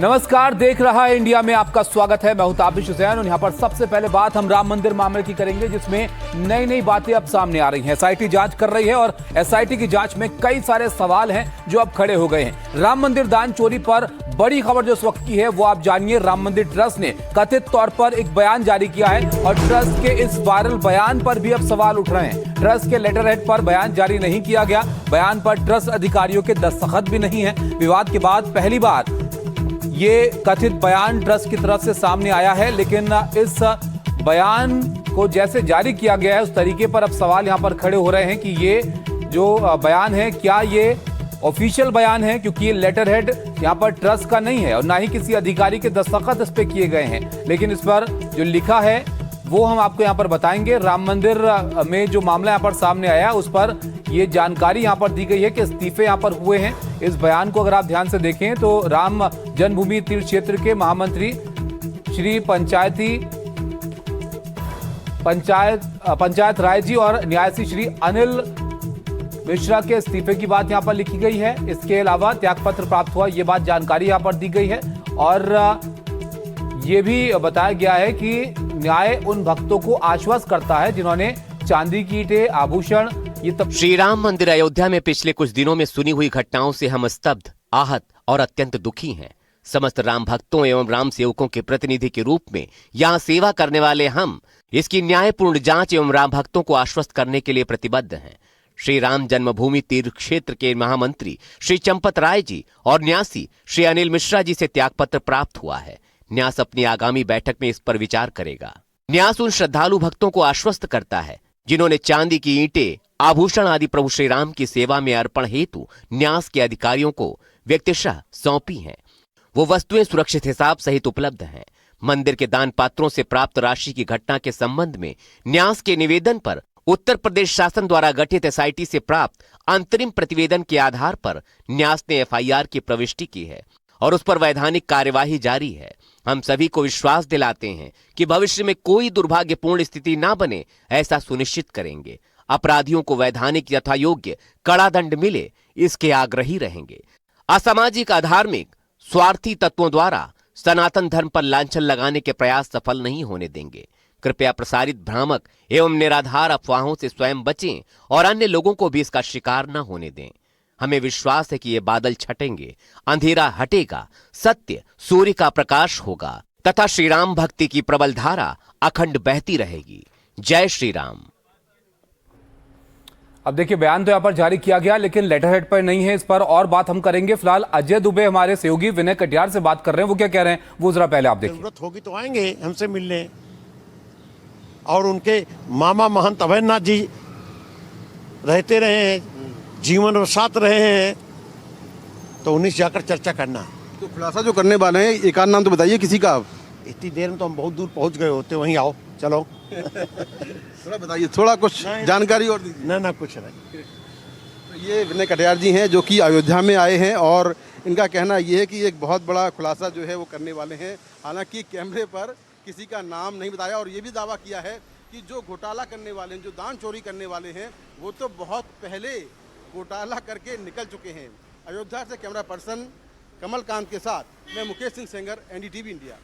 नमस्कार, देख रहा है इंडिया में आपका स्वागत है। मैं हूं ताबिश हुसैन और यहां पर सबसे पहले बात हम राम मंदिर मामले की करेंगे, जिसमें नई नई बातें अब सामने आ रही हैं। एसआईटी जांच कर रही है और एसआईटी की जांच में कई सारे सवाल हैं जो अब खड़े हो गए हैं। राम मंदिर दान चोरी पर बड़ी खबर जो इस वक्त की है वो आप जानिए। राम मंदिर ट्रस्ट ने कथित तौर पर एक बयान जारी किया है और ट्रस्ट के इस वायरल बयान पर भी अब सवाल उठ रहे हैं। ट्रस्ट के लेटर हेड पर बयान जारी नहीं किया गया, बयान पर ट्रस्ट अधिकारियों के दस्तखत भी नहीं है। विवाद के बाद पहली बार ये कथित बयान ट्रस्ट की तरफ से सामने आया है, लेकिन इस बयान को जैसे जारी किया गया है उस तरीके पर अब सवाल यहां पर खड़े हो रहे हैं कि ये जो बयान है क्या ये ऑफिशियल बयान है, क्योंकि ये लेटर हेड यहां पर ट्रस्ट का नहीं है और ना ही किसी अधिकारी के दस्तखत इस पे किए गए हैं। लेकिन इस पर जो लिखा है वो हम आपको यहां पर बताएंगे। राम मंदिर में जो मामला यहां पर सामने आया उस पर ये जानकारी यहां पर दी गई है कि इस्तीफे यहां पर हुए हैं। इस बयान को अगर आप ध्यान से देखें तो राम जन्मभूमि तीर्थ क्षेत्र के महामंत्री श्री पंचायत राय जी और न्यासी श्री अनिल मिश्रा के इस्तीफे की बात यहां पर लिखी गई है। इसके अलावा त्यागपत्र प्राप्त हुआ, ये बात जानकारी यहां पर दी गई है और ये भी बताया गया है कि न्याय उन भक्तों को आश्वस्त करता है जिन्होंने चांदी की ईंटें, आभूषण, श्री राम मंदिर अयोध्या में पिछले कुछ दिनों में सुनी हुई घटनाओं से हम स्तब्ध, आहत और अत्यंत दुखी हैं। समस्त राम भक्तों एवं राम सेवकों के प्रतिनिधि के रूप में यहाँ सेवा करने वाले हम इसकी न्यायपूर्ण जांच एवं राम भक्तों को आश्वस्त करने के लिए प्रतिबद्ध हैं। श्री राम जन्मभूमि तीर्थ क्षेत्र के महामंत्री श्री चंपत राय जी और न्यासी श्री अनिल मिश्रा जी से त्यागपत्र प्राप्त हुआ है। न्यास अपनी आगामी बैठक में इस पर विचार करेगा। न्यास उन श्रद्धालु भक्तों को आश्वस्त करता है जिन्होंने चांदी की ईंटें, आभूषण आदि प्रभु श्री राम की सेवा में अर्पण हेतु न्यास के अधिकारियों को व्यक्तिशः सौंपी हैं। वो वस्तुएं सुरक्षित हिसाब सहित उपलब्ध हैं। मंदिर के दान पात्रों से प्राप्त राशि की घटना के संबंध में न्यास के निवेदन पर उत्तर प्रदेश शासन द्वारा गठित एसआईटी से प्राप्त अंतरिम प्रतिवेदन के आधार पर न्यास ने एफआईआर की प्रविष्टि की है और उस पर वैधानिक कार्यवाही जारी है। हम सभी को विश्वास दिलाते हैं कि भविष्य में कोई दुर्भाग्यपूर्ण स्थिति ना बने, ऐसा सुनिश्चित करेंगे। अपराधियों को वैधानिक यथा योग्य कड़ा दंड मिले, इसके आग्रही रहेंगे। असामाजिक, अधार्मिक, स्वार्थी तत्वों द्वारा सनातन धर्म पर लांछन लगाने के प्रयास सफल नहीं होने देंगे। कृपया प्रसारित भ्रामक एवं निराधार अफवाहों से स्वयं बचें और अन्य लोगों को भी इसका शिकार न होने दें। हमें विश्वास है कि ये बादल छटेंगे, अंधेरा हटेगा, सत्य सूर्य का प्रकाश होगा तथा श्री राम भक्ति की प्रबल धारा अखंड बहती रहेगी। जय श्री राम। अब देखिए, बयान तो यहाँ पर जारी किया गया लेकिन लेटर हेड पर नहीं है। इस पर और बात हम करेंगे। फिलहाल अजय दुबे हमारे सहयोगी विनय कटियार से बात कर रहे हैं, वो क्या कह रहे हैं वो जरा पहले आप देखिए। जरूरत होगी तो आएंगे हमसे मिलने। और उनके मामा महंत अभयनाथ जी रहते रहे हैं, जीवन और साथ रहे हैं, तो उन्हीं से जाकर चर्चा करना। तो खुलासा जो करने वाले हैं, एक आध नाम तो बताइए किसी का। आप इतनी देर में तो हम बहुत दूर पहुंच गए होते, वहीं आओ चलो। थोड़ा बताइए, थोड़ा कुछ जानकारी और दीजिए। ना कुछ नहीं। तो ये विनय कटियार जी हैं जो कि अयोध्या में आए हैं और इनका कहना ये है कि एक बहुत बड़ा खुलासा जो है वो करने वाले हैं। हालांकि कैमरे पर किसी का नाम नहीं बताया और ये भी दावा किया है कि जो घोटाला करने वाले हैं, जो दान चोरी करने वाले हैं, वो तो बहुत पहले घोटाला करके निकल चुके हैं। अयोध्या से कैमरा पर्सन कमलकांत के साथ मैं मुकेश सिंह सेंगर, एनडीटीवी इंडिया।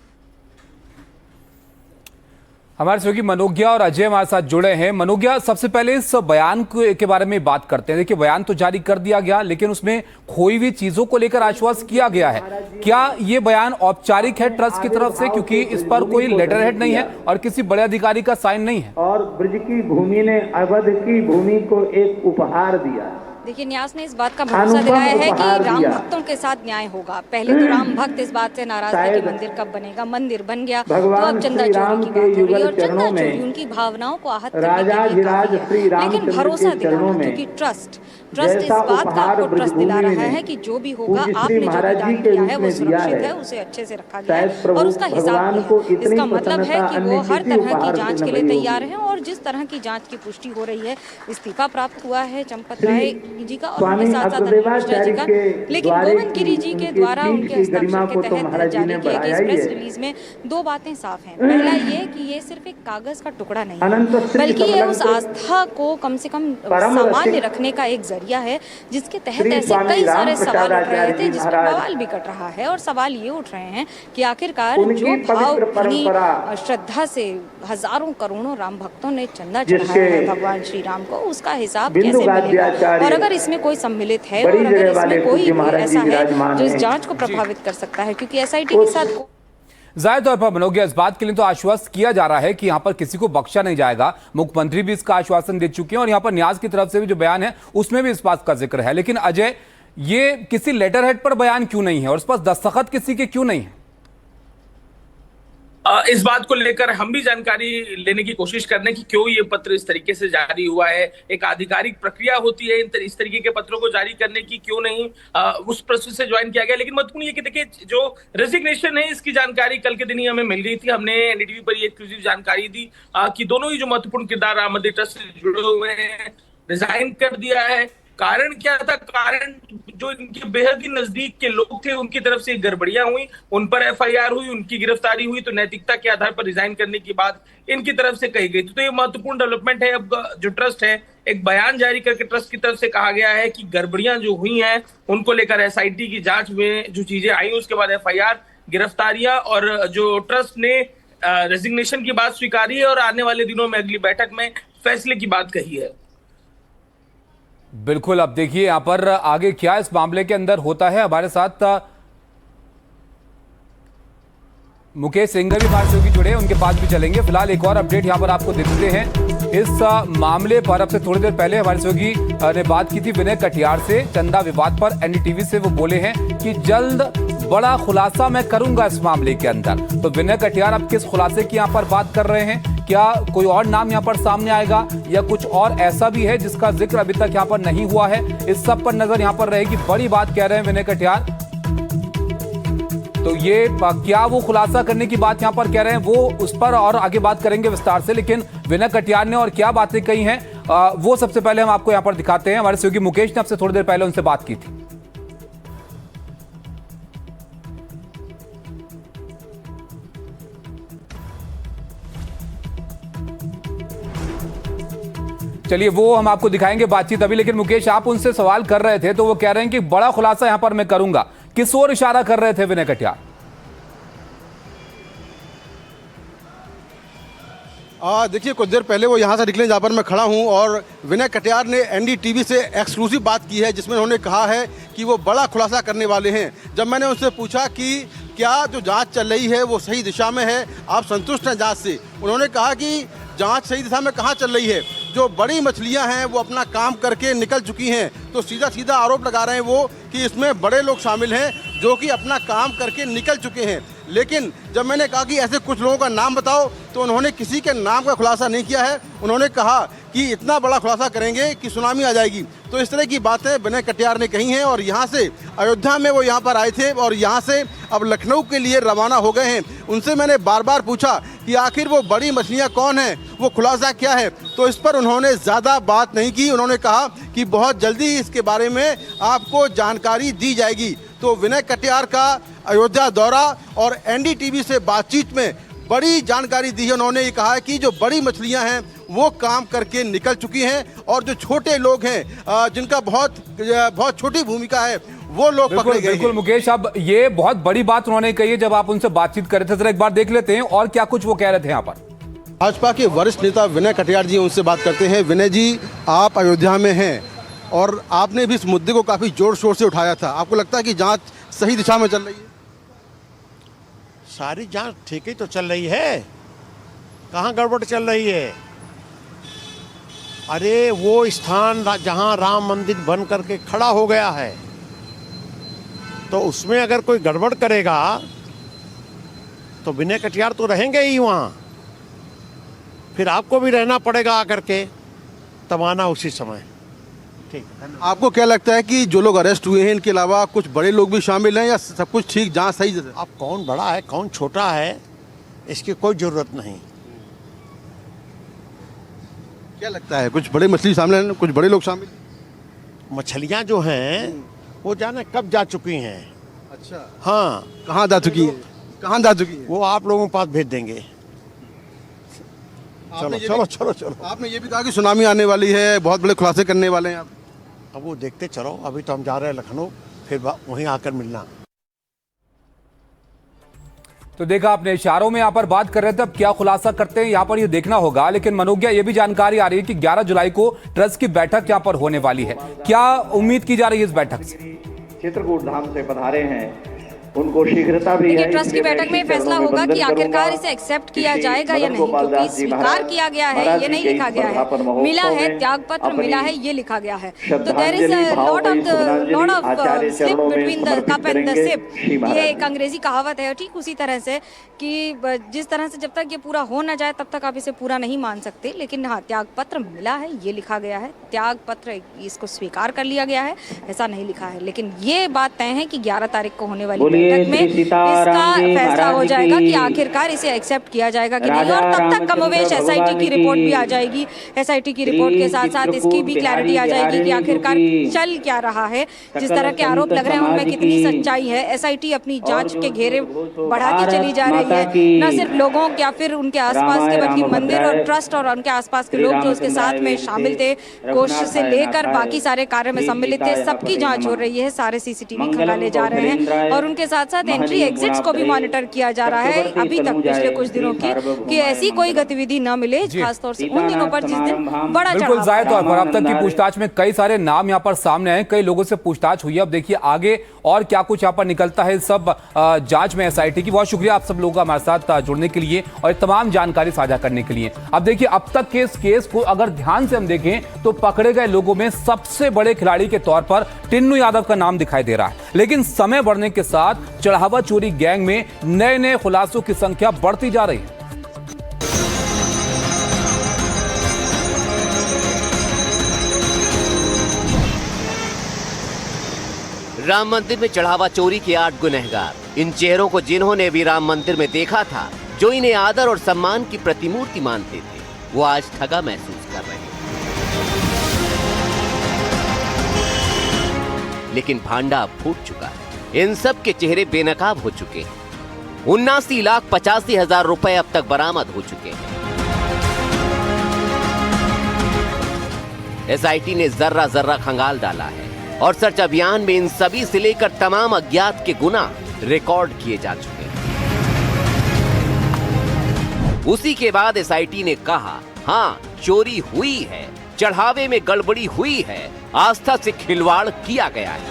हमारे सहयोगी मनोज्ञा और अजय हमारे साथ जुड़े हैं। मनोज्ञा, सबसे पहले इस बयान के बारे में बात करते हैं। देखिए, बयान तो जारी कर दिया गया लेकिन उसमें खोई हुई चीजों को लेकर आश्वासन किया गया है। क्या ये बयान औपचारिक है ट्रस्ट की तरफ से, क्योंकि इस पर कोई लेटर हेड नहीं है और किसी बड़े अधिकारी का साइन नहीं है? और ब्रज की भूमि ने अवध की भूमि को एक उपहार दिया। देखिए, न्यास ने इस बात का भरोसा दिलाया है कि राम भक्तों के साथ न्याय होगा। पहले तो राम भक्त इस बात से नाराज थे कि मंदिर कब बनेगा। मंदिर बन गया तो अब चंदा चोरी की बात हो रही है और चंदा चोरी उनकी भावनाओं को आहत करने के लिए काफी है। लेकिन भरोसा दिलाना, क्योंकि ट्रस्ट इस बात का आपको ट्रस्ट दिला रहा है कि जो भी होगा, आपने जो भी दान किया है वो सुरक्षित है, उसे अच्छे से रखा गया है और उसका हिसाब भी है। इसका मतलब है कि वो हर तरह की जांच के लिए तैयार हैं और जिस तरह की जांच की पुष्टि हो रही है, इस्तीफा प्राप्त हुआ है चंपत राय जी का और उनके साथ साथ अनिल मिश्रा जी का। लेकिन गोविंद गिरी जी के द्वारा उनके हस्ताक्षर के तहत जारी किए गए इस प्रेस रिलीज में दो बातें साफ हैं। पहला ये कि ये सिर्फ एक कागज का टुकड़ा नहीं है, बल्कि ये उस आस्था को कम से कम सामान्य रखने का एक जरिया है, जिसके तहत ऐसे कई सारे सवाल उठ रहे थे, जिसमें बवाल भी कट रहा है। और सवाल ये उठ रहे हैं कि आखिरकार जो भाव श्रद्धा से हजारों करोड़ों राम भक्तों ने चंदा चढ़ाया है भगवान श्री राम को, उसका हिसाब कैसे मिलेगा, और अगर इसमें कोई सम्मिलित है और अगर इसमें कोई ऐसा है जो इस जांच को प्रभावित कर सकता है, क्योंकि एसआईटी के साथ जाहिर तौर पर मनोज्ञ इस बात के लिए तो आश्वस्त किया जा रहा है कि यहां पर किसी को बख्शा नहीं जाएगा। मुख्यमंत्री भी इसका आश्वासन दे चुके हैं और यहां पर न्याज की तरफ से भी जो बयान है उसमें भी इस बात का जिक्र है। लेकिन अजय, ये किसी लेटर हेड पर बयान क्यों नहीं है और उस पर दस्तखत किसी के क्यों नहीं है? इस बात को लेकर हम भी जानकारी लेने की कोशिश कर रहे हैं कि क्यों ये पत्र इस तरीके से जारी हुआ है। एक आधिकारिक प्रक्रिया होती है इस तरीके के पत्रों को जारी करने की, क्यों नहीं उस प्रोसेस से ज्वाइन किया गया। लेकिन महत्वपूर्ण ये कि देखिए, जो रेजिग्नेशन है इसकी जानकारी कल के दिन ही हमें मिल गई थी। हमने एनडीटीवी पर ये एक्सक्लूसिव जानकारी दी कि दोनों ही जो महत्वपूर्ण किरदार राम मंदिर ट्रस्ट से जुड़े हुए हैं रिजाइन कर दिया है। कारण क्या था? कारण जो इनके बेहद ही नजदीक के लोग थे उनकी तरफ से गड़बड़ियां हुई, उन पर एफआईआर हुई, उनकी गिरफ्तारी हुई, तो नैतिकता के आधार पर रिजाइन करने की बात इनकी तरफ से कही गई। तो ये महत्वपूर्ण डेवलपमेंट है। अब जो ट्रस्ट है, एक बयान जारी करके ट्रस्ट की तरफ से कहा गया है कि गड़बड़ियां जो हुई हैं उनको लेकर एसआईटी की जांच में जो चीजें आई, उसके बाद एफआईआर, गिरफ्तारियां, और जो ट्रस्ट ने रेजिग्नेशन की बात स्वीकारी है और आने वाले दिनों में अगली बैठक में फैसले की बात कही है। बिल्कुल। अब देखिए यहां पर आगे क्या इस मामले के अंदर होता है। हमारे साथ मुकेश सिंह भी हमारे से जुड़े, उनके पास भी चलेंगे। फिलहाल एक और अपडेट यहां पर आपको दे देते हैं इस मामले पर। अब से थोड़ी देर पहले हमारे सहयोगी ने बात की थी विनय कटियार से चंदा विवाद पर। एनडीटीवी से वो बोले हैं कि जल्द बड़ा खुलासा मैं करूंगा इस मामले के अंदर। तो विनय कटियार अब किस खुलासे की यहां पर बात कर रहे हैं? क्या कोई और नाम यहां पर सामने आएगा या कुछ और ऐसा भी है जिसका जिक्र अभी तक यहां पर नहीं हुआ है? इस सब पर नजर यहां पर रहेगी। बड़ी बात कह रहे हैं विनय कटियार। तो ये क्या वो खुलासा करने की बात यहां पर कह रहे हैं, वो उस पर और आगे बात करेंगे विस्तार से। लेकिन विनय कटियार ने और क्या बातें कही हैं वो सबसे पहले हम आपको यहां पर दिखाते हैं। हमारे सहयोगी मुकेश ने आपसे थोड़ी देर पहले उनसे बात की थी। चलिए वो हम आपको दिखाएंगे बातचीत अभी। लेकिन मुकेश, आप उनसे सवाल कर रहे थे तो वो कह रहे हैं कि बड़ा खुलासा यहां पर मैं करूंगा। किस ओर इशारा कर रहे थे विनय कटियार? देखिए, कुछ देर पहले वो यहाँ से निकले जहाँ पर मैं खड़ा हूँ, और विनय कटियार ने एनडीटीवी से एक्सक्लूसिव बात की है जिसमें उन्होंने कहा है कि वो बड़ा खुलासा करने वाले हैं। जब मैंने उनसे पूछा कि क्या जो जांच चल रही है वो सही दिशा में है, आप संतुष्ट हैं जांच से, उन्होंने कहा कि जांच सही दिशा में कहाँ चल रही है, जो बड़ी मछलियां हैं वो अपना काम करके निकल चुकी हैं। तो सीधा सीधा आरोप लगा रहे हैं वो कि इसमें बड़े लोग शामिल हैं जो कि अपना काम करके निकल चुके हैं। लेकिन जब मैंने कहा कि ऐसे कुछ लोगों का नाम बताओ, तो उन्होंने किसी के नाम का खुलासा नहीं किया है। उन्होंने कहा कि इतना बड़ा खुलासा करेंगे कि सुनामी आ जाएगी। तो इस तरह की बातें विनय कटियार ने कही हैं। और यहाँ से अयोध्या में वो यहाँ पर आए थे और यहाँ से अब लखनऊ के लिए रवाना हो गए हैं। उनसे मैंने बार बार पूछा कि आखिर वो बड़ी मछलियाँ कौन हैं, वो खुलासा क्या है, तो इस पर उन्होंने ज़्यादा बात नहीं की। उन्होंने कहा कि बहुत जल्दी इसके बारे में आपको जानकारी दी जाएगी। तो विनय कटियार का अयोध्या दौरा और एनडीटीवी से बातचीत में बड़ी जानकारी दी है। उन्होंने ये कहा है कि जो बड़ी मछलियां हैं वो काम करके निकल चुकी हैं और जो छोटे लोग हैं जिनका बहुत छोटी भूमिका है वो लोग पकड़े गए। बिल्कुल मुकेश, अब ये बहुत बड़ी बात उन्होंने कही है जब आप उनसे बातचीत कर रहे थे। जरा एक बार देख लेते हैं और क्या कुछ वो कह रहे थे यहाँ पर। भाजपा के वरिष्ठ नेता विनय कटियार जी, उनसे बात करते हैं। विनय जी, आप अयोध्या में हैं और आपने भी इस मुद्दे को काफ़ी जोर शोर से उठाया था। आपको लगता है कि जांच सही दिशा में चल रही है? सारी जांच ठीक ही तो चल रही है, कहाँ गड़बड़ चल रही है? अरे वो स्थान जहाँ राम मंदिर बन करके खड़ा हो गया है, तो उसमें अगर कोई गड़बड़ करेगा तो विनय कटियार तो रहेंगे ही वहाँ, फिर आपको भी रहना पड़ेगा आकर के, तब आना उसी समय। ठीक। आपको क्या लगता है कि जो लोग अरेस्ट हुए हैं इनके अलावा कुछ बड़े लोग भी शामिल हैं या सब कुछ ठीक, जांच सही? अब कौन बड़ा है कौन छोटा है इसकी कोई जरूरत नहीं। क्या लगता है कुछ बड़े मछली शामिल हैं, कुछ बड़े लोग शामिल? मछलियाँ जो हैं वो जाने कब जा चुकी हैं। अच्छा, हाँ, कहाँ जा चुकी है? कहाँ जा चुकी है? वो आप लोगों के पास भेज देंगे। चलो आपने ये चलो भी- चलो चलो, आपने ये भी कहा कि सुनामी आने वाली है, बहुत बड़े खुलासे करने वाले हैं आप। अब वो देखते चलो। अभी तो हम जा रहे हैं लखनऊ, फिर वहीं आकर मिलना। तो देखा आपने, इशारों में यहाँ पर बात कर रहे थे, अब क्या खुलासा करते हैं यहाँ पर ये देखना होगा। लेकिन मनोज्ञा ये भी जानकारी आ रही है कि 11 जुलाई को ट्रस्ट की बैठक यहाँ पर होने वाली है। क्या उम्मीद की जा रही है इस बैठक से? चित्रकूट धाम से पधारे हैं, उनको शीघ्रता भी देखिए, है। ट्रस्ट की बैठक में फैसला होगा कि आखिरकार इसे एक्सेप्ट किया जाएगा या नहीं, क्योंकि स्वीकार किया गया है ये नहीं लिखा गया है, मिला है त्याग पत्र मिला है ये लिखा गया है। तो there is lot of slip between the cup and the sip, ये एक अंग्रेजी कहावत है। ठीक उसी तरह से कि जिस तरह से जब तक ये पूरा हो ना जाए तब तक आप इसे पूरा नहीं मान सकते। लेकिन हाँ, त्याग पत्र मिला है ये लिखा गया है, त्याग पत्र इसको स्वीकार कर लिया गया है ऐसा नहीं लिखा है। लेकिन ये बात तय है कि 11 तारीख को होने वाली बैठक में इसका फैसला हो जाएगा कि आखिरकार इसे एक्सेप्ट किया जाएगा कि नहीं। और तब तक कमोवेश एसआईटी की रिपोर्ट भी आ जाएगी। एसआईटी की रिपोर्ट के साथ साथ इसकी भी क्लैरिटी आ जाएगी कि आखिरकार चल क्या रहा है, जिस तरह के आरोप लग रहे हैं उनमें कितनी सच्चाई है। एसआईटी अपनी जांच के घेरे बढ़ाती चली जा रही है, न सिर्फ लोगों या फिर उनके आसपास के, बल्कि मंदिर और ट्रस्ट और उनके आसपास के लोग जो उसके साथ में शामिल थे, कोष से लेकर बाकी सारे कार्य में सम्मिलित थे, सबकी जांच हो रही है। सारे सीसीटीवी खंगाले जा रहे हैं और उनके साथ साथ एंट्री एग्जिट्स को भी मॉनिटर किया जा रहा है अभी तक पिछले कुछ दिनों की, कि ऐसी कोई गतिविधि न मिले, खासतौर से उन दिनों पर जिस दिन बड़ा बिल्कुल जाहिर तौर पर अब तक की पूछताछ में कई सारे नाम यहाँ पर सामने आए, कई लोगों से पूछताछ हुई है। अब देखिए आगे और क्या कुछ यहाँ पर निकलता है सब जांच में एसआईटी की। बहुत शुक्रिया आप सब लोगों का हमारे साथ जुड़ने के लिए और तमाम जानकारी साझा करने के लिए। अब देखिए, अब तक के इस केस को अगर ध्यान से हम देखें तो पकड़े गए लोगों में सबसे बड़े खिलाड़ी के तौर पर टिन्नू यादव का नाम दिखाई दे रहा है। लेकिन समय बढ़ने के साथ चढ़ावा चोरी गैंग में नए नए खुलासों की संख्या बढ़ती जा रही है। राम मंदिर में चढ़ावा चोरी के 8 गुनहगार, इन चेहरों को जिन्होंने भी राम मंदिर में देखा था, जो इन्हें आदर और सम्मान की प्रतिमूर्ति मानते थे, वो आज ठगा महसूस कर रहे हैं। लेकिन भांडा अब फूट चुका है, इन सब के चेहरे बेनकाब हो चुके हैं। 79,85,000 रुपए अब तक बरामद हो चुके हैं। एसआईटी ने जर्रा जर्रा खंगाल डाला है और सर्च अभियान में इन सभी से लेकर तमाम अज्ञात के गुना रिकॉर्ड किए जा चुके हैं। उसी के बाद एसआईटी ने कहा, हाँ चोरी हुई है, चढ़ावे में गड़बड़ी हुई है, आस्था से खिलवाड़ किया गया है।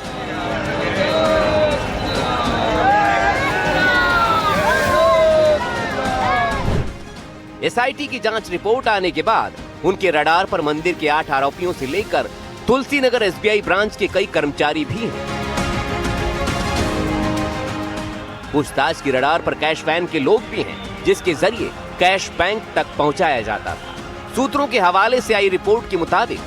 एसआईटी की जांच रिपोर्ट आने के बाद उनके रडार पर मंदिर के 8 आरोपियों से लेकर तुलसी नगर एसबीआई ब्रांच के कई कर्मचारी भी हैं। पूछताछ की रडार पर कैश वैन के लोग भी हैं, जिसके जरिए कैश बैंक तक पहुंचाया जाता था। सूत्रों के हवाले से आई रिपोर्ट के मुताबिक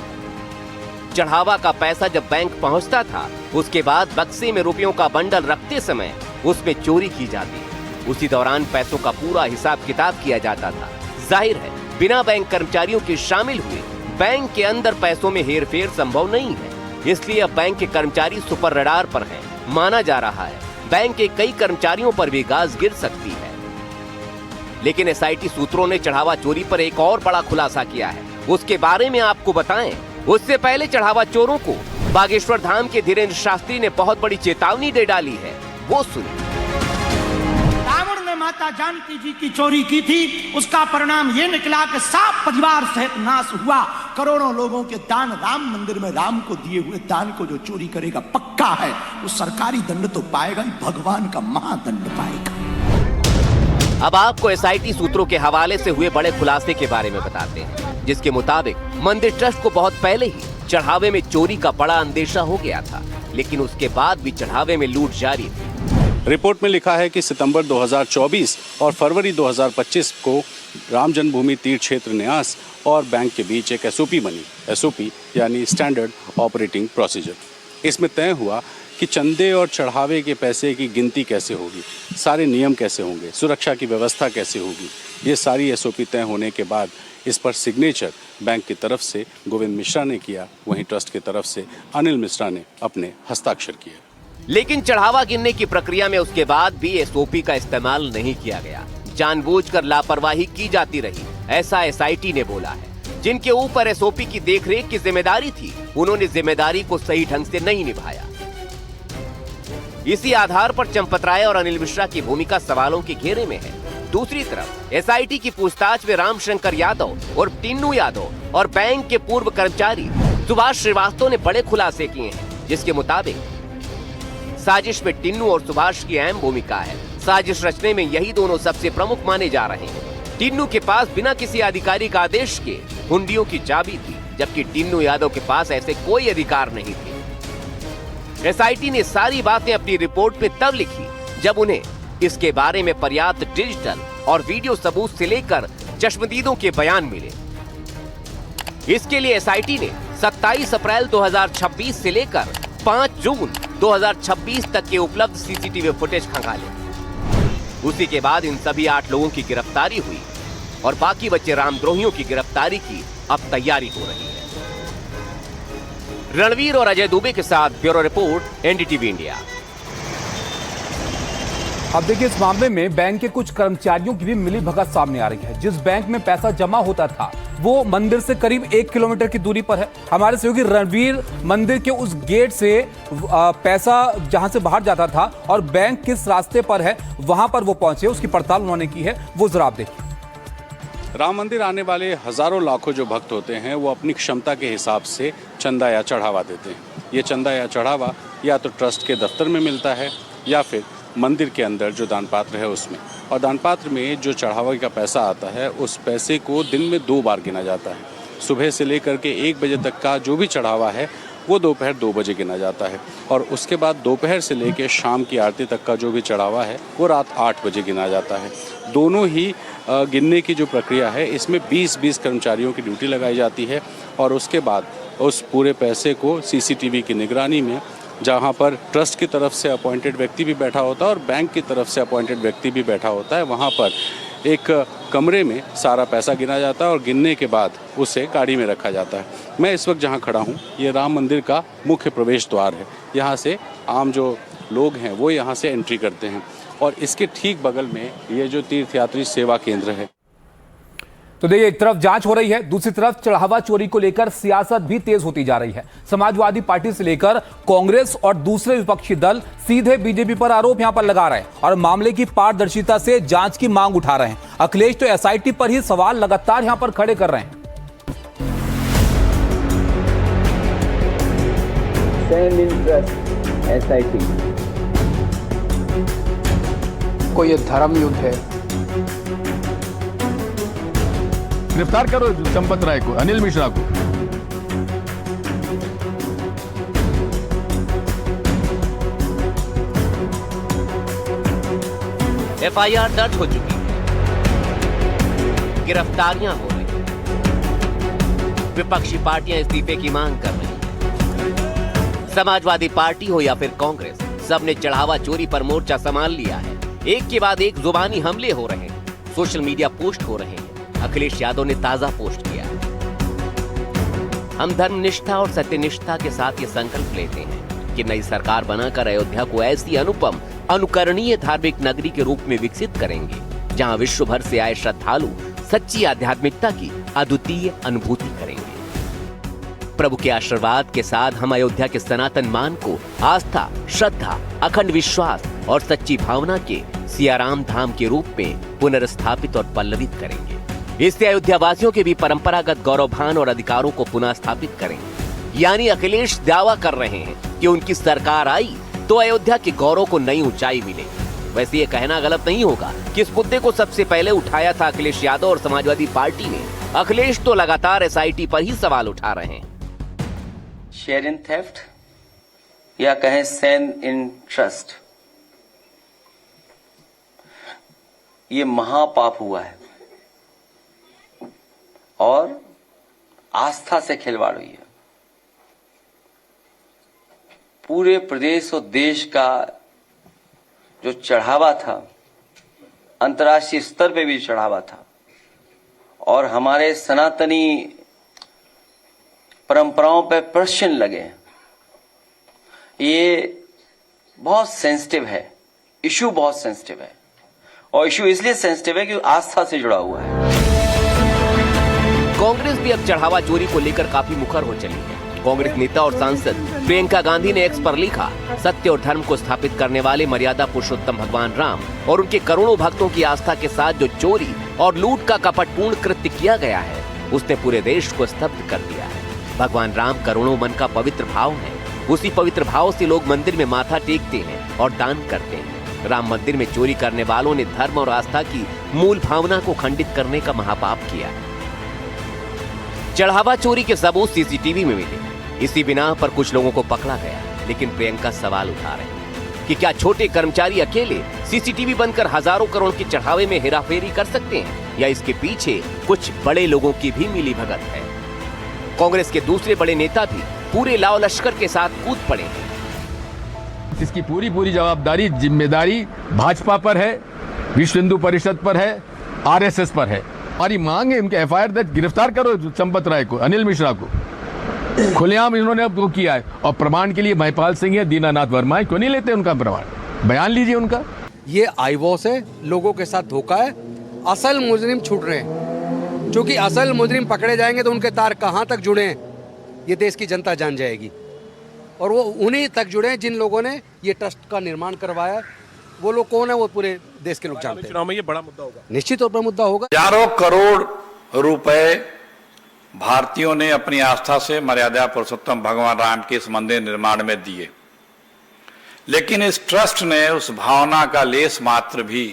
चढ़ावा का पैसा जब बैंक पहुंचता था, उसके बाद बक्से में रुपयों का बंडल रखते समय उसमें चोरी की जाती। उसी दौरान पैसों का पूरा हिसाब किताब किया जाता था। जाहिर है, बिना बैंक कर्मचारियों के शामिल हुए बैंक के अंदर पैसों में हेरफेर संभव नहीं है। इसलिए अब बैंक के कर्मचारी सुपर रडार पर हैं। माना जा रहा है बैंक के कई कर्मचारियों पर भी गाज गिर सकती है। लेकिन एसआईटी सूत्रों ने चढ़ावा चोरी पर एक और बड़ा खुलासा किया है, उसके बारे में आपको बताएं। उससे पहले चढ़ावा चोरों को बागेश्वर धाम के धीरेन्द्र शास्त्री ने बहुत बड़ी चेतावनी दे डाली है, वो सुनिए। रावण ने माता जानकी जी की चोरी की थी, उसका परिणाम ये निकला कि 7 परिवार सहित नाश हुआ। करोड़ों लोगों के दान राम मंदिर में राम को दिए हुए दान को जो चोरी करेगा पक्का है वो सरकारी दंड तो पाएगा ही, भगवान का महादंड पाएगा। अब आपको एसआईटी सूत्रों के हवाले से हुए बड़े खुलासे के बारे में बताते हैं, जिसके मुताबिक मंदिर ट्रस्ट को बहुत पहले ही चढ़ावे में चोरी का बड़ा अंदेशा हो गया था, लेकिन उसके बाद भी चढ़ावे में लूट जारी थी। रिपोर्ट में लिखा है कि सितंबर 2024 और फरवरी 2025 को राम जन्मभूमि तीर्थ क्षेत्र न्यास और बैंक के बीच एक एसओपी बनी। एसओपी यानी स्टैंडर्ड ऑपरेटिंग प्रोसीजर। इसमें तय हुआ कि चंदे और चढ़ावे के पैसे की गिनती कैसे होगी, सारे नियम कैसे होंगे, सुरक्षा की व्यवस्था कैसे होगी। ये सारी एसओपी तय होने के बाद इस पर सिग्नेचर बैंक की तरफ से गोविंद मिश्रा ने किया, वहीं ट्रस्ट की तरफ से अनिल मिश्रा ने अपने हस्ताक्षर किए। लेकिन चढ़ावा गिनने की प्रक्रिया में उसके बाद भी एसओपी का इस्तेमाल नहीं किया गया, जानबूझकर लापरवाही की जाती रही, ऐसा एसआईटी ने बोला है। जिनके ऊपर एसओपी की देखरेख की जिम्मेदारी थी, उन्होंने जिम्मेदारी को सही ढंग से नहीं निभाया। इसी आधार पर चंपत राय और अनिल मिश्रा की भूमिका सवालों के घेरे में है। दूसरी तरफ एसआईटी की पूछताछ में रामशंकर यादव और टिन्नू यादव और बैंक के पूर्व कर्मचारी सुभाष श्रीवास्तव ने बड़े खुलासे किए हैं, जिसके मुताबिक साजिश में टिन्नू और सुभाष की अहम भूमिका है। साजिश रचने में यही दोनों सबसे प्रमुख माने जा रहे हैं। टिन्नू के पास बिना किसी आधिकारिक आदेश के हुंडियों की चाबी थी, जबकि टिन्नू यादव के पास ऐसे कोई अधिकार नहीं थे। एसआईटी ने सारी बातें अपनी रिपोर्ट में तब लिखी जब उन्हें इसके बारे में पर्याप्त डिजिटल और वीडियो सबूत से लेकर चश्मदीदों के बयान मिले। इसके लिए एसआईटी ने 27 अप्रैल 2026 से लेकर 5 जून 2026 तक के उपलब्ध सीसीटीवी फुटेज खंगाले। उसी के बाद इन सभी 8 लोगों की गिरफ्तारी हुई और बाकी बचे रामद्रोहियों की गिरफ्तारी की अब तैयारी हो रही है। रणवीर और अजय दुबे के साथ ब्यूरो रिपोर्ट, एनडीटीवी इंडिया। अब देखिए, इस मामले में बैंक के कुछ कर्मचारियों की भी मिलीभगत सामने आ रही है। जिस बैंक में पैसा जमा होता था वो मंदिर से करीब 1 किलोमीटर की दूरी पर है। हमारे सहयोगी रणवीर मंदिर के उस गेट से पैसा जहां से बाहर जाता था और बैंक किस रास्ते पर है वहां पर वो पहुंचे, उसकी पड़ताल उन्होंने की है, वो जरा आप देखिए। राम मंदिर आने वाले हजारों लाखों जो भक्त होते हैं वो अपनी क्षमता के हिसाब से चंदा या चढ़ावा देते हैं। ये चंदा या चढ़ावा या तो ट्रस्ट के दफ्तर में मिलता है या फिर मंदिर के अंदर जो दान पात्र है उसमें। और दान पात्र में जो चढ़ावा का पैसा आता है उस पैसे को दिन में 2 बार गिना जाता है। सुबह से लेकर के 1 बजे तक का जो भी चढ़ावा है वो दोपहर 2 बजे गिना जाता है और उसके बाद दोपहर से लेकर शाम की आरती तक का जो भी चढ़ावा है वो रात 8 बजे गिना जाता है। दोनों ही गिनने की जो प्रक्रिया है इसमें 20-20 कर्मचारियों की ड्यूटी लगाई जाती है और उसके बाद उस पूरे पैसे को सीसीटीवी की निगरानी में, जहां पर ट्रस्ट की तरफ से अपॉइंटेड व्यक्ति भी बैठा होता है और बैंक की तरफ से अपॉइंटेड व्यक्ति भी बैठा होता है, वहां पर एक कमरे में सारा पैसा गिना जाता है और गिनने के बाद उसे गाड़ी में रखा जाता है। मैं इस वक्त जहां खड़ा हूं ये राम मंदिर का मुख्य प्रवेश द्वार है। यहां से आम जो लोग हैं वो यहां से एंट्री करते हैं और इसके ठीक बगल में ये जो तीर्थयात्री सेवा केंद्र है। तो देखिए, एक तरफ जांच हो रही है, दूसरी तरफ चढ़ावा चोरी को लेकर सियासत भी तेज होती जा रही है। समाजवादी पार्टी से लेकर कांग्रेस और दूसरे विपक्षी दल सीधे बीजेपी पर आरोप यहां पर लगा रहे हैं और मामले की पारदर्शिता से जांच की मांग उठा रहे हैं। अखिलेश तो एसआईटी पर ही सवाल लगातार यहां पर खड़े कर रहे हैं। एसआईटी कोई ये धर्म युद्ध है। गिरफ्तार करो चंपत राय को, अनिल मिश्रा को। एफआईआर दर्ज हो चुकी है, गिरफ्तारियां हो रही हैं, विपक्षी पार्टियां इस्तीफे की मांग कर रही हैं। समाजवादी पार्टी हो या फिर कांग्रेस, सबने चढ़ावा चोरी पर मोर्चा संभाल लिया है। एक के बाद एक जुबानी हमले हो रहे हैं, सोशल मीडिया पोस्ट हो रहे हैं। अखिलेश यादव ने ताजा पोस्ट किया, हम धर्मनिष्ठा और सत्यनिष्ठा के साथ ये संकल्प लेते हैं कि नई सरकार बनाकर अयोध्या को ऐसी अनुपम अनुकरणीय धार्मिक नगरी के रूप में विकसित करेंगे जहां विश्व भर से आए श्रद्धालु सच्ची आध्यात्मिकता की अद्वितीय अनुभूति करेंगे। प्रभु के आशीर्वाद के साथ हम अयोध्या के सनातन मान को आस्था, श्रद्धा, अखंड विश्वास और सच्ची भावना के सियाराम धाम के रूप में पुनर्स्थापित और पल्लवित करेंगे। इससे अयोध्या वासियों के भी परंपरागत गौरवभान और अधिकारों को पुनः स्थापित करेंगे। यानी अखिलेश दावा कर रहे हैं कि उनकी सरकार आई तो अयोध्या के गौरव को नई ऊंचाई मिलेगी। वैसे ये कहना गलत नहीं होगा कि इस मुद्दे को सबसे पहले उठाया था अखिलेश यादव और समाजवादी पार्टी ने। अखिलेश तो लगातार एसआईटी पर ही सवाल उठा रहे हैं। शेयर इन थेफ्ट या कहें सेन इन ट्रस्ट, ये महापाप हुआ है और आस्था से खिलवाड़ हुई है। पूरे प्रदेश और देश का जो चढ़ावा था, अंतर्राष्ट्रीय स्तर पे भी चढ़ावा था और हमारे सनातनी परंपराओं पे प्रश्न लगे। ये बहुत सेंसिटिव है, इशू बहुत सेंसिटिव है और इशू इसलिए सेंसिटिव है कि आस्था से जुड़ा हुआ है। कांग्रेस भी अब चढ़ावा चोरी को लेकर काफी मुखर हो चली है। कांग्रेस नेता और सांसद प्रियंका गांधी ने एक्स पर लिखा, सत्य और धर्म को स्थापित करने वाले मर्यादा पुरुषोत्तम भगवान राम और उनके करोड़ों भक्तों की आस्था के साथ जो चोरी और लूट का कपटपूर्ण कृत्य किया गया है, उसने पूरे देश को स्तब्ध कर दिया है। भगवान राम करोड़ों मन का पवित्र भाव है। उसी पवित्र भाव से लोग मंदिर में माथा टेकते हैं और दान करते हैं। राम मंदिर में चोरी करने वालों ने धर्म और आस्था की मूल भावना को खंडित करने का महापाप किया है। चढ़ावा चोरी के सबूत सीसीटीवी में मिले। इसी बिना पर कुछ लोगों को पकड़ा गया, लेकिन प्रियंका सवाल उठा रहे हैं कि क्या छोटे कर्मचारी अकेले सीसीटीवी बनकर हजारों करोड़ के चढ़ावे में हेराफेरी कर सकते हैं या इसके पीछे कुछ बड़े लोगों की भी मिलीभगत है। कांग्रेस के दूसरे बड़े नेता भी पूरे लाव लश्कर के साथ कूद पड़े हैं। इसकी पूरी जवाबदारी, जिम्मेदारी भाजपा पर है, विश्व हिंदू परिषद पर है, आरएसएस पर है। हमारी मांग है इनके एफआईआर दर्ज, गिरफ्तार करो संपत राय को, अनिल मिश्रा को। खुलेआम इन्होंने अब वो किया है और प्रमाण के लिए महिपाल सिंह है, दीनानाथ वर्मा है, क्यों नहीं लेते उनका प्रमाण? बयान लीजिए उनका। ये आईवॉस है, लोगों के साथ धोखा है। असल मुजरिम छूट रहे हैं, क्योंकि असल मुजरिम पकड़े जाएंगे तो उनके तार कहां तक जुड़े हैं ये देश की जनता जान जाएगी। और वो उन्हीं तक जुड़े हैं जिन लोगों ने ये ट्रस्ट का निर्माण करवाया। वो लोग कौन है वो पूरे देश के लोग जानते हैं। चुनाव में ये बड़ा मुद्दा होगा, निश्चित तौर पर मुद्दा होगा। हजारों करोड़ रुपए भारतीयों ने अपनी आस्था से मर्यादा पुरुषोत्तम भगवान राम के इस मंदिर निर्माण में दिए, लेकिन इस ट्रस्ट ने उस भावना का लेस मात्र भी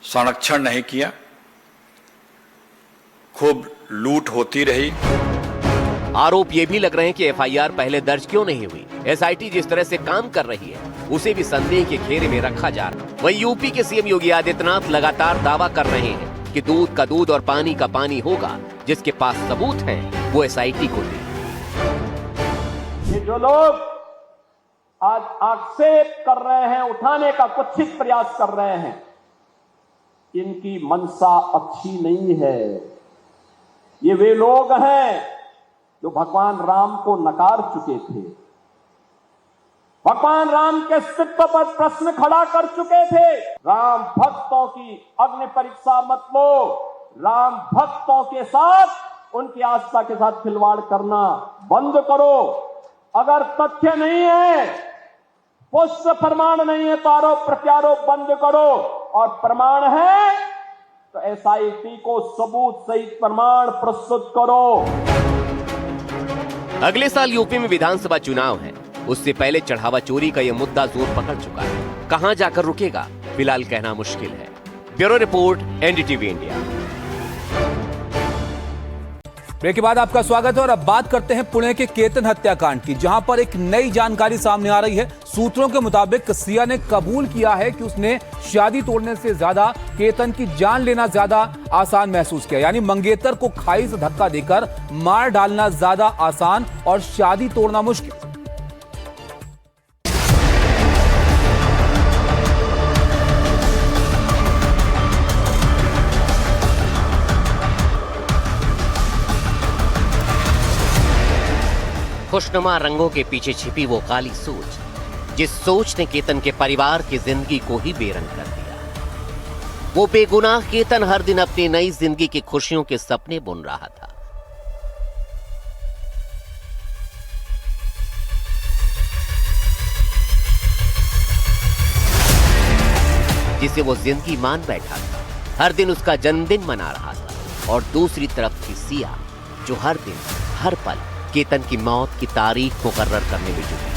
संरक्षण नहीं किया। खूब लूट होती रही। आरोप ये भी लग रहे हैं कि एफआईआर पहले दर्ज क्यों नहीं हुई। एसआईटी जिस तरह से काम कर रही है उसे भी संदेह के घेरे में रखा जा रहा है। वहीं यूपी के सीएम योगी आदित्यनाथ लगातार दावा कर रहे हैं कि दूध का दूध और पानी का पानी होगा। जिसके पास सबूत हैं वो एसआईटी को दे। ये जो लोग आज आक्षेप कर रहे हैं, उठाने का कुत्सित प्रयास कर रहे हैं, इनकी मंशा अच्छी नहीं है। ये वे लोग हैं जो भगवान राम को नकार चुके थे, भगवान राम के अस्तित्व पर प्रश्न खड़ा कर चुके थे। राम भक्तों की अग्नि परीक्षा मत लो। राम भक्तों के साथ, उनकी आस्था के साथ खिलवाड़ करना बंद करो। अगर तथ्य नहीं है, पुष्ट प्रमाण नहीं है तो आरोप प्रत्यारोप बंद करो, और प्रमाण है तो एसआईटी को सबूत सहित प्रमाण प्रस्तुत करो। अगले साल यूपी में विधानसभा चुनाव है। उससे पहले चढ़ावा चोरी का यह मुद्दा जोर पकड़ चुका है। कहां जाकर रुकेगा फिलहाल कहना मुश्किल है। Bureau report, NDTV India. Break के बाद आपका स्वागत है और अब बात करते हैं पुणे के केतन हत्याकांड की, जहां पर एक नई जानकारी सामने आ रही है। सूत्रों के मुताबिक सिया ने कबूल किया है कि उसने शादी तोड़ने से ज्यादा केतन की जान लेना ज्यादा आसान महसूस किया। यानी मंगेतर को खाई से धक्का देकर मार डालना ज्यादा आसान और शादी तोड़ना मुश्किल। खुशनुमा रंगों के पीछे छिपी वो काली सोच, जिस सोच ने केतन के परिवार की जिंदगी को ही बेरंग कर दिया। वो बेगुनाह केतन हर दिन अपनी नई जिंदगी की खुशियों के सपने बुन रहा था। जिसे वो जिंदगी मान बैठा था। हर दिन उसका जन्मदिन मना रहा था। और दूसरी तरफ थी सिया, जो हर दिन हर पल केतन की मौत की तारीख मुकर्रर करने में जुटी।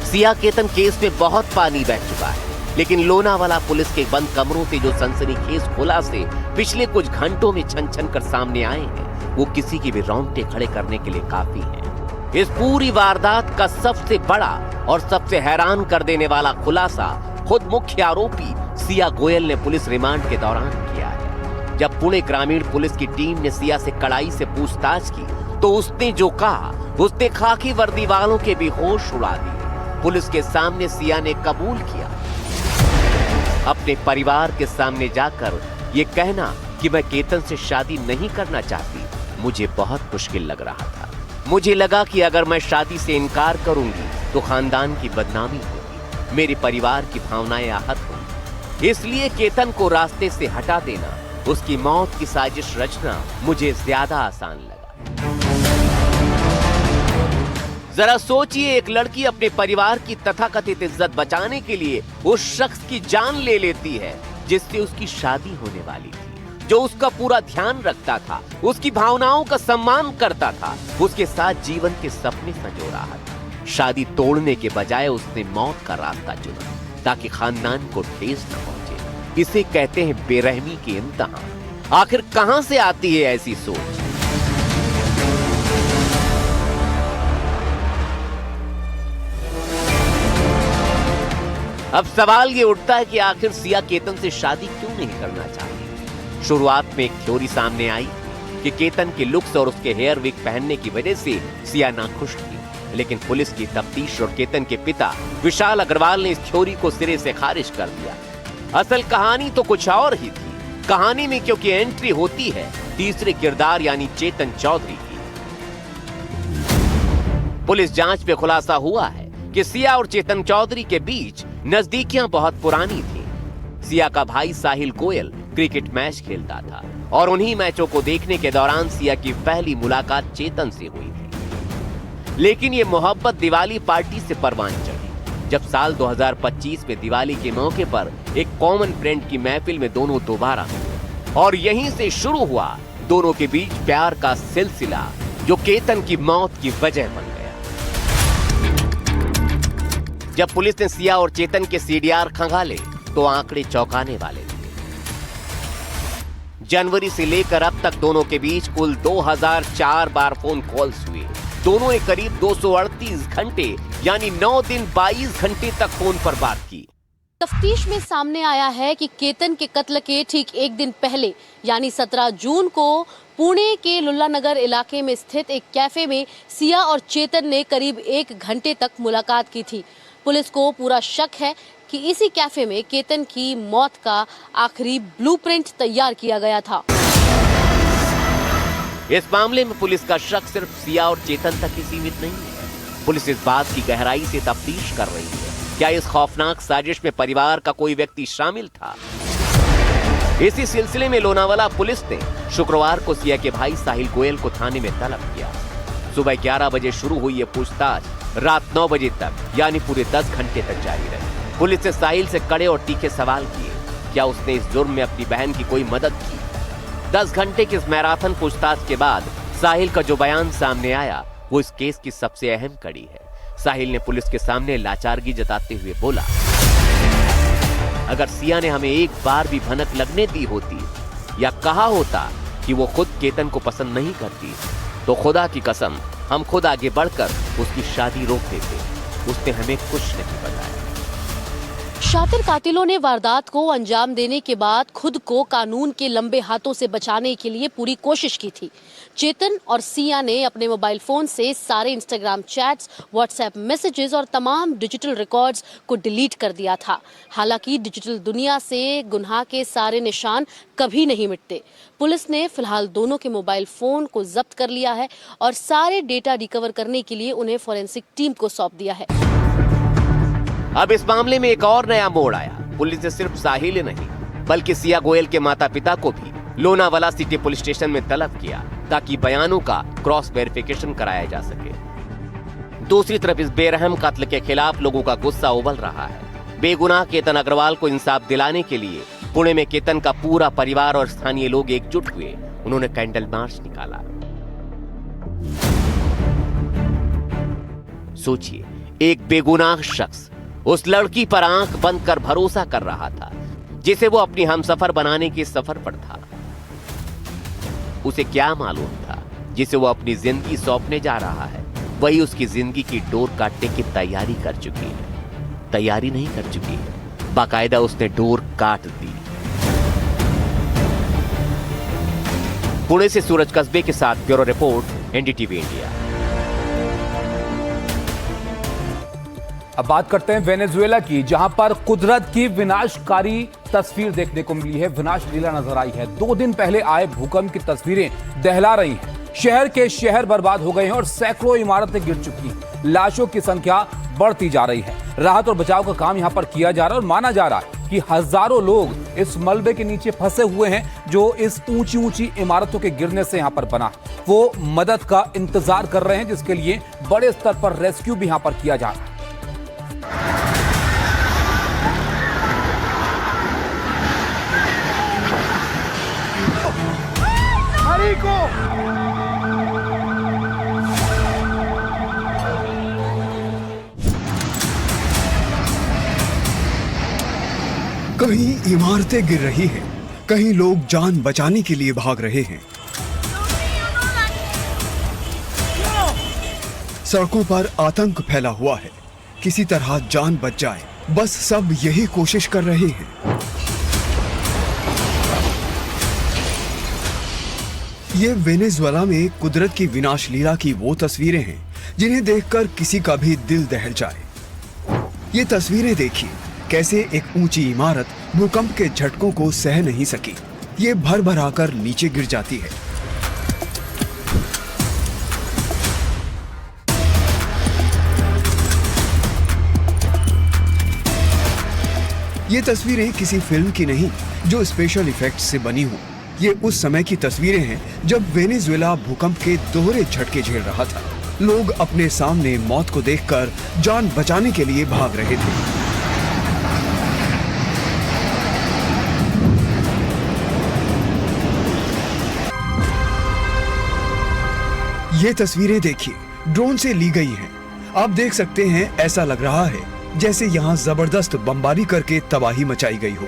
सिया केतन केस में बहुत पानी बह चुका है, लेकिन लोनावाला पुलिस के बंद कमरों से जो सनसनीखेज खुलासे पिछले कुछ घंटों में छन छन कर सामने आए हैं, वो किसी की भी रोंगटे खड़े करने के लिए काफी हैं। इस पूरी वारदात का सबसे बड़ा और सबसे हैरान कर देने वाला खुलासा खुद मुख्य आरोपी सिया गोयल ने पुलिस रिमांड के दौरान किया है। जब पुणे ग्रामीण पुलिस की टीम ने सिया से कड़ाई से पूछताछ की तो उसने जो कहा उसने खाकी वर्दी वालों के भी होश उड़ा दिए। पुलिस के सामने सिया ने कबूल किया। अपने परिवार के सामने जाकर ये कहना कि मैं केतन से शादी नहीं करना चाहती मुझे बहुत मुश्किल लग रहा था। मुझे लगा कि अगर मैं शादी से इनकार करूंगी तो खानदान की बदनामी होगी, मेरे परिवार की भावनाएं आहत होंगी। इसलिए केतन को रास्ते से हटा देना, उसकी मौत की साजिश रचना मुझे ज्यादा आसान लगा। जरा सोचिए, एक लड़की अपने परिवार की तथाकथित इज्जत बचाने के लिए उस शख्स की जान ले लेती है जिससे उसकी शादी होने वाली थी, जो उसका पूरा ध्यान रखता था, उसकी भावनाओं का सम्मान करता था, उसके साथ जीवन के सपने संजो रहा था। शादी तोड़ने के बजाय उसने मौत का रास्ता चुना ताकि खानदान को ठेस न पहुंचे। इसे कहते हैं बेरहमी के इंतहा। आखिर कहां से आती है ऐसी सोच? अब सवाल ये उठता है कि आखिर सिया केतन से शादी क्यों नहीं करना चाहती। शुरुआत में एक थ्योरी सामने आई कि केतन के लुक्स और उसके हेयर विग पहनने की वजह से सिया नाखुश थी, लेकिन पुलिस की तफ्तीश और केतन के पिता विशाल अग्रवाल ने इस थ्योरी को सिरे से खारिज कर दिया। असल कहानी तो कुछ और ही थी। कहानी में क्योंकि एंट्री होती है तीसरे किरदार यानी चेतन चौधरी की। पुलिस जांच में खुलासा हुआ है कि सिया और चेतन चौधरी के बीच नजदीकियां बहुत पुरानी थी। सिया का भाई साहिल गोयल क्रिकेट मैच खेलता था और उन्हीं मैचों को देखने के दौरान सिया की पहली मुलाकात चेतन से हुई थी। लेकिन ये मोहब्बत दिवाली पार्टी से परवान चढ़ी जब साल 2025 में दिवाली के मौके पर एक कॉमन फ्रेंड की महफिल में दोनों दोबारा मिले और यहीं से शुरू हुआ दोनों के बीच प्यार का सिलसिला, जो केतन की मौत की वजह बन गया। जब पुलिस ने सिया और चेतन के सीडीआर खंगाले तो आंकड़े चौंकाने वाले थे। जनवरी से लेकर अब तक दोनों के बीच कुल 2004 बार फोन कॉल्स हुए। दोनों ने करीब 238 घंटे यानी 9 दिन 22 घंटे तक फोन पर बात की। तफ्तीश में सामने आया है कि केतन के कत्ल के ठीक एक दिन पहले यानी 17 जून को पुणे के लुल्ला नगर इलाके में स्थित एक कैफे में सिया और चेतन ने करीब 1 घंटे तक मुलाकात की थी। पुलिस को पूरा शक है कि इसी कैफे में केतन की मौत का आखिरी ब्लूप्रिंट तैयार किया गया था। इस मामले में पुलिस का शक सिर्फ सिया और चेतन तक ही सीमित नहीं है। पुलिस इस बात की गहराई से तफ्तीश कर रही है, क्या इस खौफनाक साजिश में परिवार का कोई व्यक्ति शामिल था। इसी सिलसिले में लोनावाला पुलिस ने शुक्रवार को सिया के भाई साहिल गोयल को थाने में तलब किया। सुबह 11 बजे शुरू हुई ये पूछताछ रात 9 बजे तक यानी पूरे 10 घंटे तक जारी रही। पुलिस ने साहिल से कड़े और तीखे सवाल किए, क्या उसने इस जुर्म में अपनी बहन की कोई मदद की। 10 घंटे की इस मैराथन पूछताछ के बाद साहिल का जो बयान सामने आया वो इस केस की सबसे अहम कड़ी है। साहिल ने पुलिस के सामने लाचारगी जताते हुए बोला, अगर सिया ने हमें एक बार भी भनक लगने दी होती या कहा होता कि वो खुद केतन को पसंद नहीं करती तो खुदा की कसम हम खुद आगे बढ़कर उसकी शादी रोक देते। उसने हमें कुछ नहीं बताया। शातिर कातिलों ने वारदात को अंजाम देने के बाद खुद को कानून के लंबे हाथों से बचाने के लिए पूरी कोशिश की थी। चेतन और सिया ने अपने मोबाइल फोन से सारे इंस्टाग्राम चैट्स, व्हाट्सएप मैसेजेस और तमाम डिजिटल रिकॉर्ड्स को डिलीट कर दिया था। हालांकि डिजिटल दुनिया से गुनाह के सारे निशान कभी नहीं मिटते। पुलिस ने फिलहाल दोनों के मोबाइल फोन को जब्त कर लिया है और सारे डेटा रिकवर करने के लिए उन्हें फोरेंसिक टीम को सौंप दिया है। अब इस मामले में एक और नया मोड़ आया। पुलिस ने सिर्फ साहिल ही नहीं बल्कि सिया गोयल के माता पिता को भी लोनावाला सिटी पुलिस स्टेशन में तलब किया ताकि बयानों का क्रॉस वेरिफिकेशन कराया जा सके। दूसरी तरफ इस बेरहम कत्ल के खिलाफ लोगों का गुस्सा उबल रहा है। बेगुनाह केतन अग्रवाल को इंसाफ दिलाने के लिए पुणे में केतन का पूरा परिवार और स्थानीय लोग एकजुट हुए। उन्होंने कैंडल मार्च निकाला। सोचिए, एक बेगुनाह शख्स उस लड़की पर आंख बंद कर भरोसा कर रहा था जिसे वो अपनी हमसफर बनाने के सफर पर था। उसे क्या मालूम था जिसे वो अपनी जिंदगी सौंपने जा रहा है वही उसकी जिंदगी की डोर काटने की तैयारी कर चुकी है। तैयारी नहीं कर चुकी है, बाकायदा उसने डोर काट दी। पुणे से सूरज कस्बे के साथ ब्यूरो रिपोर्ट, एनडीटीवी इंडिया। अब बात करते हैं वेनेजुएला की, जहां पर कुदरत की विनाशकारी तस्वीर देखने को मिली है, विनाश लीला नजर आई है। 2 दिन पहले आए भूकंप की तस्वीरें दहला रही हैं। शहर के शहर बर्बाद हो गए हैं और सैकड़ों इमारतें गिर चुकी हैं। लाशों की संख्या बढ़ती जा रही है। राहत और बचाव का काम यहां पर किया जा रहा है और माना जा रहा है कि हजारों लोग इस मलबे के नीचे फंसे हुए हैं जो इस ऊंची ऊंची इमारतों के गिरने से यहां पर बना। वो मदद का इंतजार कर रहे हैं, जिसके लिए बड़े स्तर पर रेस्क्यू भी यहां पर किया जा रहा है। कहीं इमारतें गिर रही हैं, कहीं लोग जान बचाने के लिए भाग रहे हैं। सड़कों पर आतंक फैला हुआ है, किसी तरह जान बच जाए, बस सब यही कोशिश कर रहे हैं। ये वेनेजुएला में कुदरत की विनाश लीला की वो तस्वीरें हैं जिन्हें देखकर किसी का भी दिल दहल जाए। ये तस्वीरें देखिए, कैसे एक ऊंची इमारत भूकंप के झटकों को सह नहीं सकी, ये भर भर आकर नीचे गिर जाती है। ये तस्वीरें किसी फिल्म की नहीं जो स्पेशल इफेक्ट्स से बनी हो। ये उस समय की तस्वीरें हैं जब वेनेजुएला भूकंप के दोहरे झटके झेल रहा था। लोग अपने सामने मौत को देखकर जान बचाने के लिए भाग रहे थे। ये तस्वीरें देखिए, ड्रोन से ली गई हैं। आप देख सकते हैं, ऐसा लग रहा है जैसे यहाँ जबरदस्त बमबारी करके तबाही मचाई गई हो।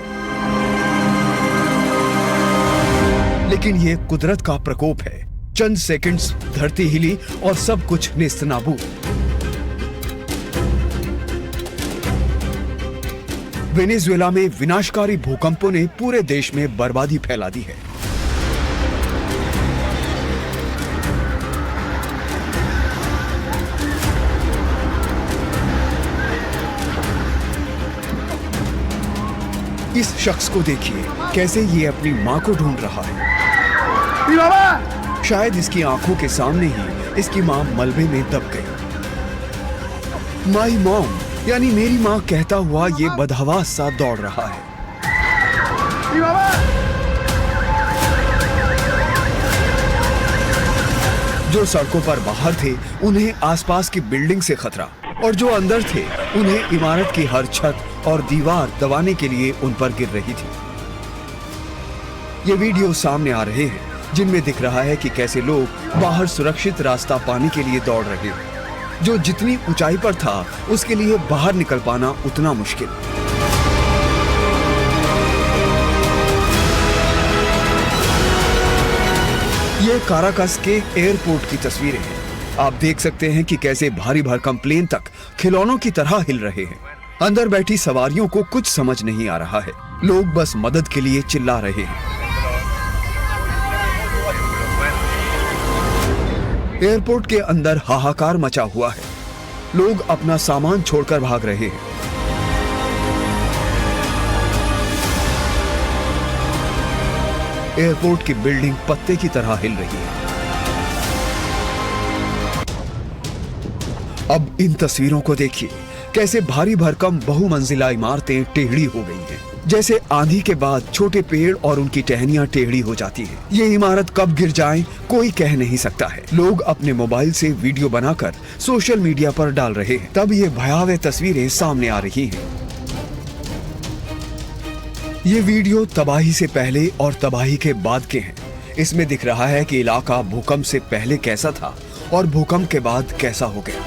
लेकिन ये कुदरत का प्रकोप है। चंद सेकंड्स धरती हिली और सब कुछ नेस्तनाबूद। वेनेजुएला में विनाशकारी भूकंपों ने पूरे देश में बर्बादी फैला दी है। इस शख्स को देखिए, कैसे ये अपनी माँ को ढूंढ रहा है। शायद इसकी आंखों के सामने ही इसकी माँ मलबे में दब गई। माई मॉम यानी मेरी माँ कहता हुआ ये बदहवास सा दौड़ रहा है। जो सड़कों पर बाहर थे उन्हें आसपास की बिल्डिंग से खतरा, और जो अंदर थे उन्हें इमारत की हर छत और दीवार दबाने के लिए उन पर गिर रही थी। ये वीडियो सामने आ रहे हैं जिनमें दिख रहा है कि कैसे लोग बाहर सुरक्षित रास्ता पाने के लिए दौड़ रहे हैं। जो जितनी ऊंचाई पर था उसके लिए बाहर निकल पाना उतना मुश्किल। ये काराकस के एयरपोर्ट की तस्वीरें हैं। आप देख सकते हैं कि कैसे भारी भरकम प्लेन तक खिलौनों की तरह हिल रहे हैं। अंदर बैठी सवारियों को कुछ समझ नहीं आ रहा है। लोग बस मदद के लिए चिल्ला रहे हैं। एयरपोर्ट के अंदर हाहाकार मचा हुआ है। लोग अपना सामान छोड़कर भाग रहे हैं। एयरपोर्ट की बिल्डिंग पत्ते की तरह हिल रही है। अब इन तस्वीरों को देखिए, कैसे भारी भरकम बहुमंजिला इमारतें टेढ़ी हो गई हैं। जैसे आंधी के बाद छोटे पेड़ और उनकी टहनियां टेढ़ी हो जाती हैं। ये इमारत कब गिर जाए कोई कह नहीं सकता है। लोग अपने मोबाइल से वीडियो बनाकर सोशल मीडिया पर डाल रहे हैं। तब ये भयावह तस्वीरें सामने आ रही हैं। ये वीडियो तबाही से पहले और तबाही के बाद के हैं। इसमें दिख रहा है कि इलाका भूकंप से पहले कैसा था और भूकंप के बाद कैसा हो गया।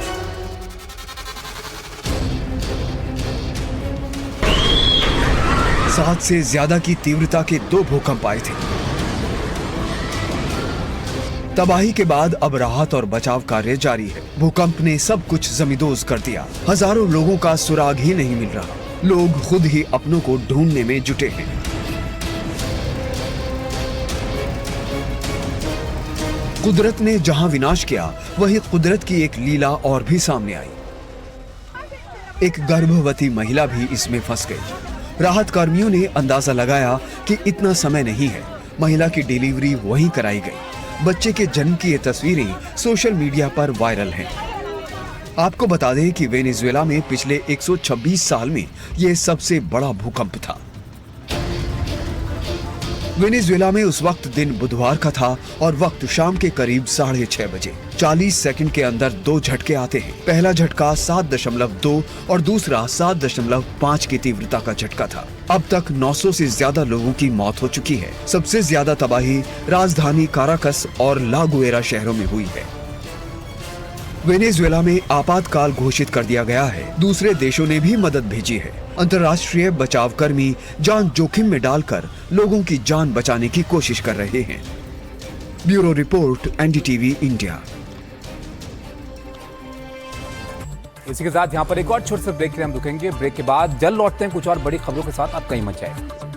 7 से ज्यादा की तीव्रता के 2 भूकंप आए थे। तबाही के बाद अब राहत और बचाव कार्य जारी है। भूकंप ने सब कुछ जमींदोज कर दिया। हजारों लोगों का सुराग ही नहीं मिल रहा। लोग खुद ही अपनों को ढूंढने में जुटे हैं। कुदरत ने जहां विनाश किया, वहीं कुदरत की एक लीला और भी सामने आई। एक गर्भवती महिला भी इसमें फंस गई। राहत कर्मियों ने अंदाजा लगाया कि इतना समय नहीं है। महिला की डिलीवरी वहीं कराई गई। बच्चे के जन्म की ये तस्वीरें सोशल मीडिया पर वायरल हैं। आपको बता दें कि वेनेजुएला में पिछले 126 साल में यह सबसे बड़ा भूकंप था। वेनेजुएला में उस वक्त दिन बुधवार का था और वक्त शाम के करीब 6:30 बजे। 40 सेकंड के अंदर 2 झटके आते हैं। पहला झटका 7.2 और दूसरा 7.5 की तीव्रता का झटका था। अब तक 900 से ज्यादा लोगों की मौत हो चुकी है। सबसे ज्यादा तबाही राजधानी काराकस और ला गुएरा शहरों में हुई है। वेनेजुएला में आपातकाल घोषित कर दिया गया है। दूसरे देशों ने भी मदद भेजी है। अंतर्राष्ट्रीय बचाव कर्मी जान जोखिम में डालकर लोगों की जान बचाने की कोशिश कर रहे हैं। Bureau report, NDTV India. इसी के साथ यहाँ पर एक और छोटे से ब्रेक के लिए हम रुकेंगे। ब्रेक के बाद जल्द लौटते हैं कुछ और बड़ी खबरों के साथ। आप कहीं मत जाइए।